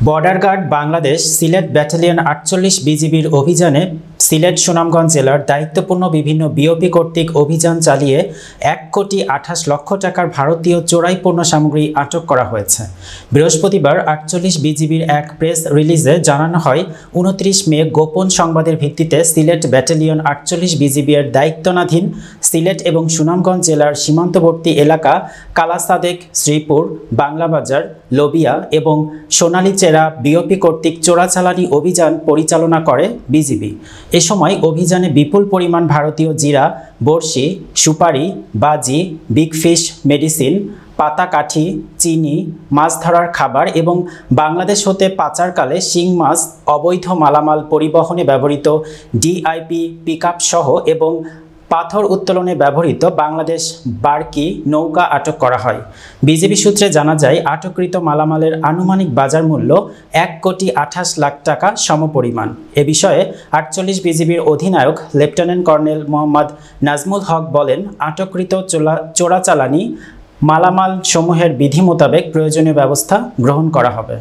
Border guard Bangladesh Sylhet battalion ৪৮ বিজিবির অভিযানে সিলেট সুনামগঞ্জ জেলার দায়িত্বপূর্ণ বিভিন্ন বিওপি কর্তৃক অভিযান চালিয়ে ১,২৮,০০,০০০ টাকার ভারতীয় চোরাই পণ্য সামগ্রী আটক করা হয়েছে। বৃহস্পতিবার ৪৮ বিজিবির এক প্রেস রিলিজে জানানো হয়, ২৯ মে গোপন সংবাদের ভিত্তিতে সিলেট ব্যাটালিয়ন ৪৮ বিজিবির দায়িত্বনাধীন সিলেট এবং সুনামগঞ্জ জেলার সীমান্তবর্তী এলাকা কালাসাদেক, শ্রীপুর, বাংলাবাজার, লোবিয়া এবং সোনালীচেরা বিওপি কর্তৃক চোরাচালানি অভিযান পরিচালনা করে বিজিবি। এ সময় অভিযানে বিপুল পরিমাণ ভারতীয় জিরা, বড়শি, সুপারি, বাজি, বিগ ফিশ মেডিসিন, পাতাকাঠি, চিনি, মাছ ধরার খাবার এবং বাংলাদেশ হতে পাচারকালে শিং মাছ, অবৈধ মালামাল পরিবহনে ব্যবহৃত ডিআইপি পিকআপ সহ এবং পাথর উত্তোলনে ব্যবহৃত বাংলাদেশ বার্কি নৌকা আটক করা হয়। বিজিবি সূত্রে জানা যায়, আটককৃত মালামালের আনুমানিক বাজার মূল্য ১,২৮,০০,০০০ টাকা সমপরিমাণ। এ বিষয়ে ৪৮ বিজিবির অধিনায়ক লেফটেন্যান্ট কর্নেল মোহাম্মদ নাজমুল হক বলেন, আটককৃত চোরাচালানি মালামাল সমূহের বিধি মোতাবেক প্রয়োজনীয় ব্যবস্থা গ্রহণ করা হবে।